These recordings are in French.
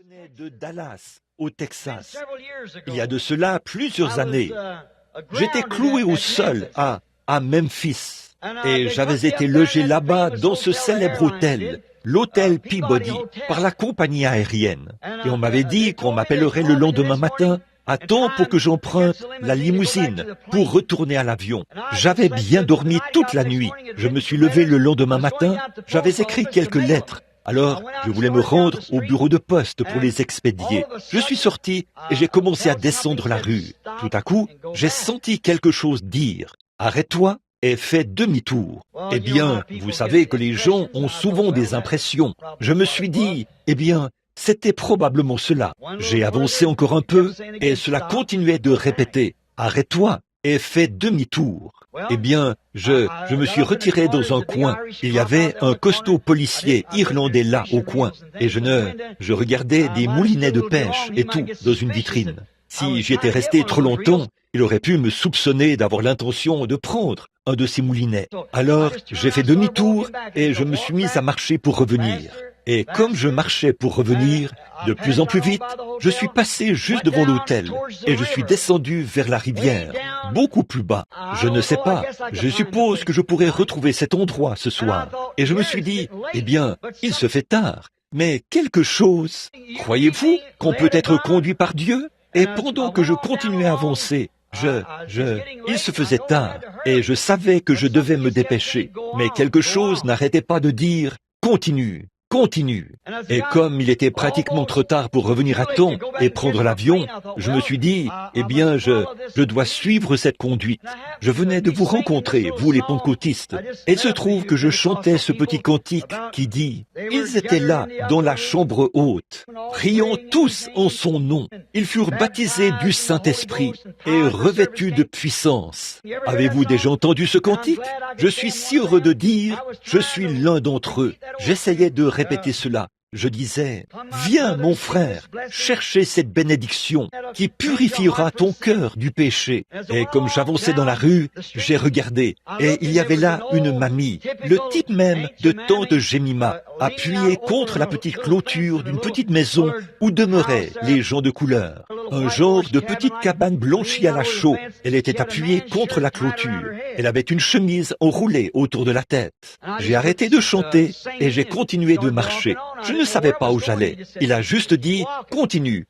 venais de Dallas, au Texas. Il y a de cela plusieurs années. J'étais cloué au sol à Memphis et j'avais été logé là-bas dans ce célèbre hôtel, l'hôtel Peabody, par la compagnie aérienne. Et on m'avait dit qu'on m'appellerait le lendemain matin à temps pour que j'emprunte la limousine pour retourner à l'avion. J'avais bien dormi toute la nuit. Je me suis levé le lendemain matin, j'avais écrit quelques lettres. Alors, je voulais me rendre au bureau de poste pour les expédier. Je suis sorti et j'ai commencé à descendre la rue. Tout à coup, j'ai senti quelque chose dire « Arrête-toi et fais demi-tour ». Eh bien, vous savez que les gens ont souvent des impressions. Je me suis dit, eh bien, c'était probablement cela. J'ai avancé encore un peu et cela continuait de répéter « Arrête-toi et fais demi-tour ». Eh bien, je me suis retiré dans un coin. Il y avait un costaud policier irlandais là au coin. Et je regardais des moulinets de pêche et tout dans une vitrine. Si j'y étais resté trop longtemps, il aurait pu me soupçonner d'avoir l'intention de prendre un de ces moulinets. Alors, j'ai fait demi-tour et je me suis mis à marcher pour revenir. Et comme je marchais pour revenir, de plus en plus vite, je suis passé juste devant l'hôtel et je suis descendu vers la rivière, beaucoup plus bas. Je ne sais pas, je suppose que je pourrais retrouver cet endroit ce soir. Et je me suis dit, eh bien, il se fait tard, mais quelque chose. Croyez-vous qu'on peut être conduit par Dieu? Et pendant que je continuais à avancer, il se faisait tard et je savais que je devais me dépêcher. Mais quelque chose n'arrêtait pas de dire, continue. Continue. Et comme il était pratiquement trop tard pour revenir à temps et prendre l'avion, je me suis dit, eh bien, je dois suivre cette conduite. Je venais de vous rencontrer, vous les pentecôtistes. Et il se trouve que je chantais ce petit cantique qui dit, ils étaient là, dans la chambre haute, priant tous en son nom. Ils furent baptisés du Saint-Esprit et revêtus de puissance. Avez-vous déjà entendu ce cantique? Je suis si heureux de dire, je suis l'un d'entre eux. J'essayais de répéter cela. Je disais, viens mon frère, chercher cette bénédiction qui purifiera ton cœur du péché. Et comme j'avançais dans la rue, j'ai regardé et il y avait là une mamie, le type même de tante Jemima, appuyée contre la petite clôture d'une petite maison où demeuraient les gens de couleur. Un genre de petite cabane blanchie à la chaux. Elle était appuyée contre la clôture. Elle avait une chemise enroulée autour de la tête. J'ai arrêté de chanter et j'ai continué de marcher. Je ne savais pas où j'allais. Il a juste dit, continue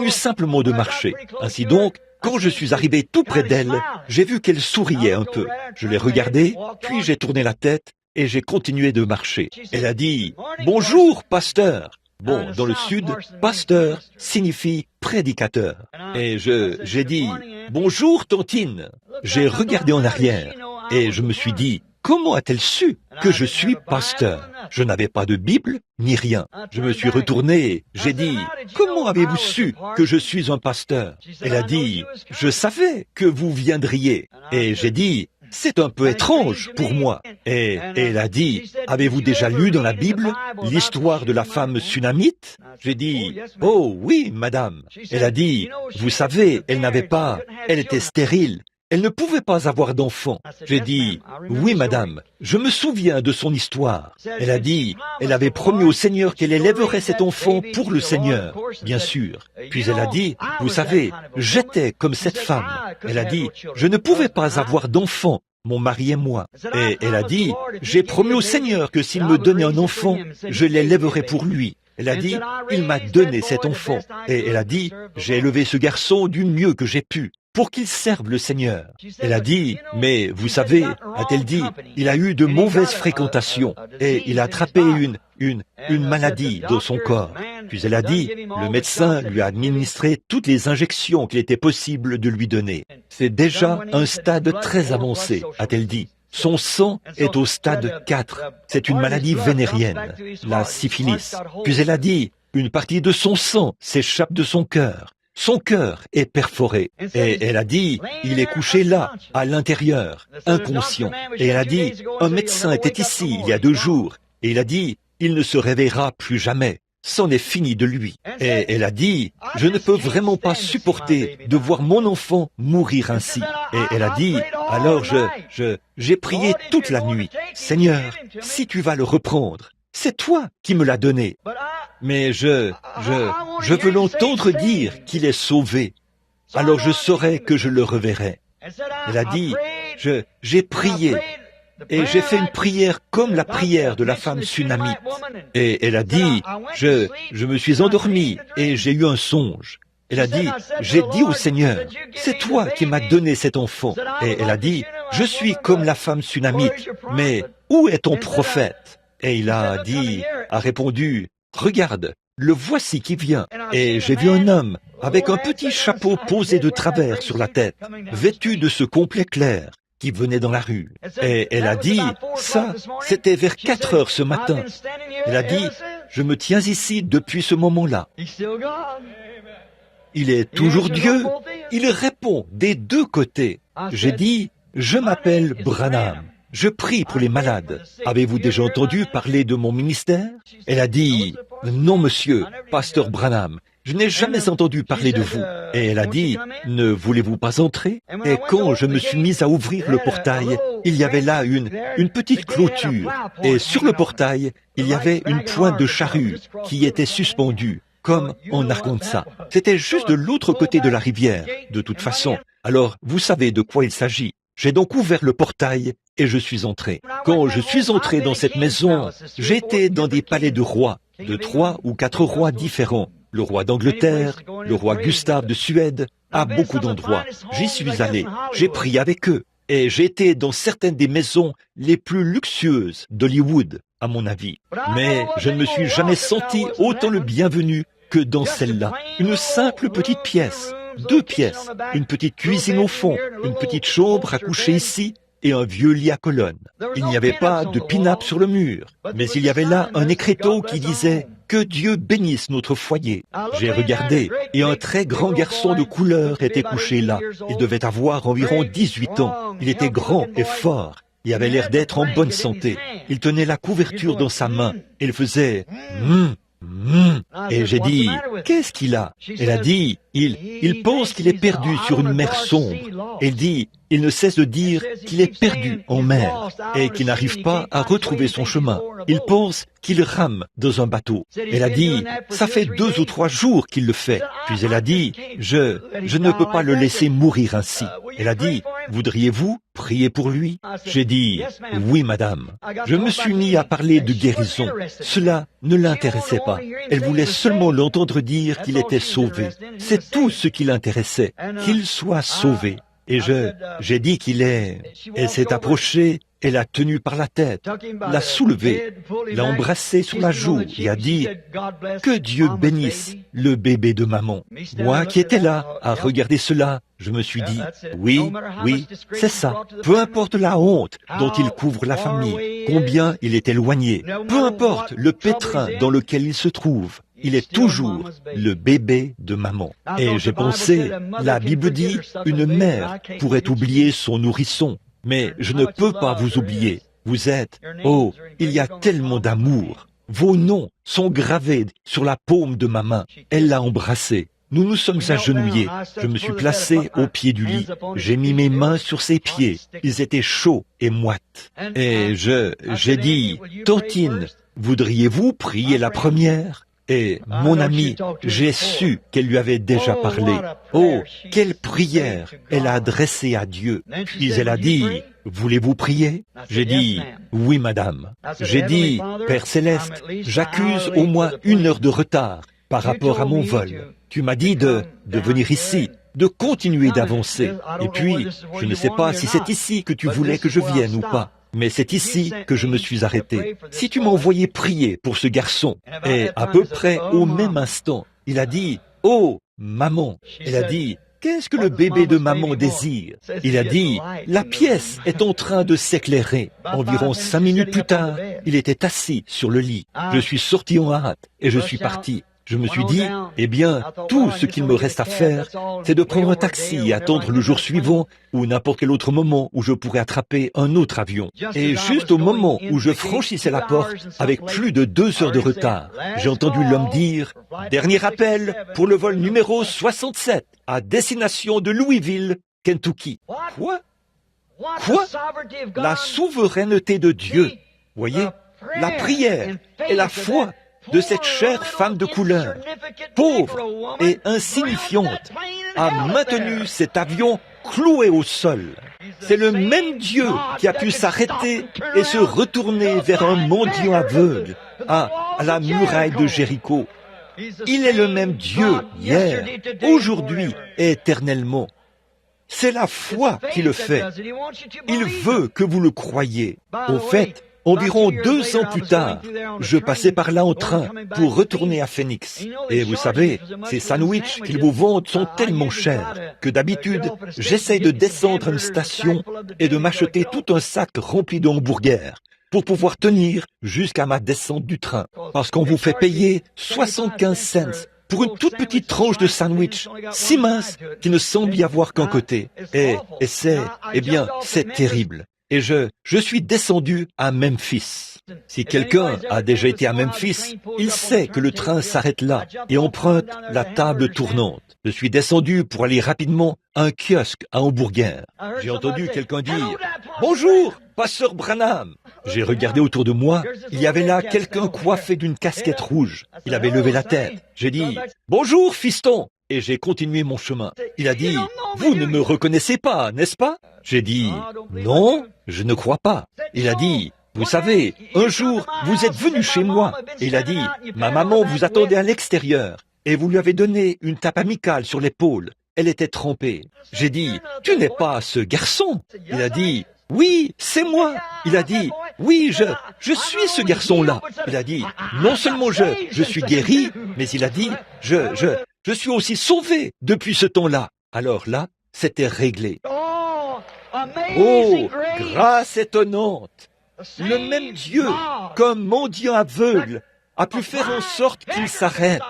simplement de marcher. Ainsi donc, quand je suis arrivé tout près d'elle, j'ai vu qu'elle souriait un peu. Je l'ai regardée, puis j'ai tourné la tête et j'ai continué de marcher. Elle a dit, bonjour, pasteur. Bon, dans le sud, pasteur signifie prédicateur. Et j'ai dit, bonjour, tantine. J'ai regardé en arrière et je me suis dit, comment a-t-elle su que je suis pasteur? Je n'avais pas de Bible, ni rien. Je me suis retourné, j'ai dit, comment avez-vous su que je suis un pasteur? Elle a dit, je savais que vous viendriez. Et j'ai dit, c'est un peu étrange pour moi. Et elle a dit, avez-vous déjà lu dans la Bible l'histoire de la femme sunamite? J'ai dit, oh oui, madame. Elle a dit, vous savez, elle était stérile. Elle ne pouvait pas avoir d'enfant. J'ai dit, oui madame, je me souviens de son histoire. Elle a dit, elle avait promis au Seigneur qu'elle élèverait cet enfant pour le Seigneur, bien sûr. Puis elle a dit, vous savez, j'étais comme cette femme. Elle a dit, je ne pouvais pas avoir d'enfant, mon mari et moi. Et elle a dit, j'ai promis au Seigneur que s'il me donnait un enfant, je l'élèverais pour lui. Elle a dit, il m'a donné cet enfant. Et elle a dit, j'ai élevé ce garçon du mieux que j'ai pu, pour qu'il serve le Seigneur. Elle a dit, mais vous savez, a-t-elle dit, il a eu de mauvaises fréquentations et il a attrapé une maladie dans son corps. Puis elle a dit, le médecin lui a administré toutes les injections qu'il était possible de lui donner. C'est déjà un stade très avancé, a-t-elle dit. Son sang est au stade 4. C'est une maladie vénérienne, la syphilis. Puis elle a dit, une partie de son sang s'échappe de son cœur. Son cœur est perforé. Et elle a dit, il est couché là, à l'intérieur, inconscient. Et elle a dit, un médecin était ici il y a 2 jours. Et il a dit, il ne se réveillera plus jamais. C'en est fini de lui. Et elle a dit, je ne peux vraiment pas supporter de voir mon enfant mourir ainsi. Et elle a dit, alors j'ai prié toute la nuit. Seigneur, si tu vas le reprendre, c'est toi qui me l'as donné. mais je veux l'entendre dire qu'il est sauvé. Alors je saurai que je le reverrai. Elle a dit, j'ai prié, et j'ai fait une prière comme la prière de la femme sunamite. Et elle a dit, je me suis endormie et j'ai eu un songe. Elle a dit, j'ai dit au Seigneur, c'est toi qui m'as donné cet enfant. Et elle a dit, je suis comme la femme sunamite, mais où est ton prophète? Et il a répondu, regarde, le voici qui vient. Et j'ai vu un homme avec un petit chapeau posé de travers sur la tête, vêtu de ce complet clair, qui venait dans la rue. Et elle a dit, ça, c'était vers 4 heures ce matin. Elle a dit, je me tiens ici depuis ce moment-là. Il est toujours Dieu. Il répond des deux côtés. J'ai dit, je m'appelle Branham. Je prie pour les malades. Avez-vous déjà entendu parler de mon ministère? Elle a dit, non monsieur, pasteur Branham, je n'ai jamais entendu parler de vous. Et elle a dit, ne voulez-vous pas entrer? Et quand je me suis mise à ouvrir le portail, il y avait là une petite clôture. Et sur le portail, il y avait une pointe de charrue qui était suspendue, comme en Arkansas. C'était juste de l'autre côté de la rivière, de toute façon. Alors, vous savez de quoi il s'agit. J'ai donc ouvert le portail et je suis entré. Quand je suis entré dans cette maison, j'étais dans des palais de rois, de 3 ou 4 rois différents. Le roi d'Angleterre, le roi Gustave de Suède, à beaucoup d'endroits. J'y suis allé, j'ai prié avec eux. Et j'étais dans certaines des maisons les plus luxueuses d'Hollywood, à mon avis. Mais je ne me suis jamais senti autant le bienvenu que dans celle-là. Une simple petite pièce, 2 pièces, une petite cuisine au fond, une petite chambre à coucher ici et un vieux lit à colonnes. Il n'y avait pas de pin-up sur le mur, mais il y avait là un écriteau qui disait « Que Dieu bénisse notre foyer ». J'ai regardé et un très grand garçon de couleur était couché là. Il devait avoir environ 18 ans. Il était grand et fort. Il avait l'air d'être en bonne santé. Il tenait la couverture dans sa main et il faisait Et j'ai dit, qu'est-ce qu'il a? Elle a dit, il pense qu'il est perdu sur une mer sombre. Elle dit, il ne cesse de dire qu'il est perdu en mer et qu'il n'arrive pas à retrouver son chemin. Il pense qu'il rame dans un bateau. Elle a dit, ça fait 2 ou 3 jours qu'il le fait. Puis elle a dit, je ne peux pas le laisser mourir ainsi. Elle a dit, voudriez-vous prier pour lui? J'ai dit, oui madame. Je me suis mis à parler de guérison. Cela ne l'intéressait pas. Elle voulait seulement l'entendre dire qu'il était sauvé. C'est tout ce qui l'intéressait, qu'il soit sauvé. Et j'ai dit qu'il est... Elle s'est approchée et l'a tenu par la tête, l'a soulevé, l'a embrassé sur la joue et a dit « Que Dieu bénisse le bébé de maman ». Moi qui étais là à regarder cela, je me suis dit « Oui, c'est ça. Peu importe la honte dont il couvre la famille, combien il est éloigné, peu importe le pétrin dans lequel il se trouve, il est toujours le bébé de maman. » Et j'ai pensé, la Bible dit, une mère pourrait oublier son nourrisson. Mais je ne peux pas vous oublier. Vous êtes, oh, il y a tellement d'amour. Vos noms sont gravés sur la paume de ma main. Elle l'a embrassé. Nous nous sommes agenouillés. Je me suis placé au pied du lit. J'ai mis mes mains sur ses pieds. Ils étaient chauds et moites. Et j'ai dit, Tantine, voudriez-vous prier la première? Et mon amie, j'ai su qu'elle lui avait déjà parlé. Oh, quelle prière elle a adressée à Dieu. Puis elle a dit, voulez-vous prier? J'ai dit, oui madame. J'ai dit, Père Céleste, j'accuse au moins 1 heure de retard par rapport à mon vol. Tu m'as dit de venir ici, de continuer d'avancer. Et puis, je ne sais pas si c'est ici que tu voulais que je vienne ou pas. Mais c'est ici que je me suis arrêté. Si tu m'envoyais prier pour ce garçon, et à peu près au même instant, il a dit, « Oh, maman !» Elle a dit, « Qu'est-ce que le bébé de maman désire ?» Il a dit, « La pièce est en train de s'éclairer. » Environ 5 minutes plus tard, il était assis sur le lit. Je suis sorti en hâte et je suis parti. Je me suis dit, eh bien, tout ce qu'il me reste à faire, c'est de prendre un taxi et attendre le jour suivant ou n'importe quel autre moment où je pourrais attraper un autre avion. Et juste au moment où je franchissais la porte, avec plus de 2 heures de retard, j'ai entendu l'homme dire « Dernier appel pour le vol numéro 67 à destination de Louisville, Kentucky. » Quoi? Quoi? La souveraineté de Dieu. Voyez, la prière et la foi de cette chère femme de couleur, pauvre et insignifiante, a maintenu cet avion cloué au sol. C'est le même Dieu qui a pu s'arrêter et se retourner vers un mendiant aveugle à la muraille de Jéricho. Il est le même Dieu hier, aujourd'hui et éternellement. C'est la foi qui le fait. Il veut que vous le croyiez. Au fait, environ 2 ans plus tard, je passais par là en train pour retourner à Phoenix. Et vous savez, ces sandwichs qu'ils vous vendent sont tellement chers que d'habitude, j'essaye de descendre à une station et de m'acheter tout un sac rempli de hamburgers pour pouvoir tenir jusqu'à ma descente du train. Parce qu'on vous fait payer 75 cents pour une toute petite tranche de sandwich, si mince qu'il ne semble y avoir qu'un côté. Et c'est terrible. Et je suis descendu à Memphis. Si quelqu'un a déjà été à Memphis, il sait que le train s'arrête là et emprunte la table tournante. Je suis descendu pour aller rapidement à un kiosque à hamburger. J'ai entendu quelqu'un dire « Bonjour, pasteur Branham !» J'ai regardé autour de moi, il y avait là quelqu'un coiffé d'une casquette rouge. Il avait levé la tête. J'ai dit « Bonjour, fiston !» et j'ai continué mon chemin. Il a dit « Vous ne me reconnaissez pas, n'est-ce pas ?» J'ai dit « Non, je ne crois pas. » Il a dit « Vous savez, un jour, vous êtes venu chez moi. » Et il a dit « Ma maman vous attendait à l'extérieur et vous lui avez donné une tape amicale sur l'épaule. Elle était trempée. » J'ai dit « Tu n'es pas ce garçon. » Il a dit « Oui, c'est moi. » Il a dit « Oui, je suis ce garçon-là. » Il a dit « Non seulement je suis guéri, mais il a dit « Je suis aussi sauvé depuis ce temps-là. » Alors là, c'était réglé. Oh, grâce étonnante! Le même Dieu, comme mendiant aveugle, a pu faire en sorte qu'il s'arrête.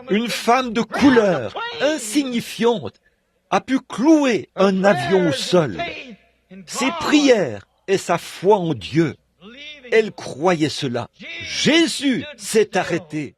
Une femme de couleur, insignifiante, a pu clouer un avion au sol. Ses prières et sa foi en Dieu, elle croyait cela. Jésus s'est arrêté.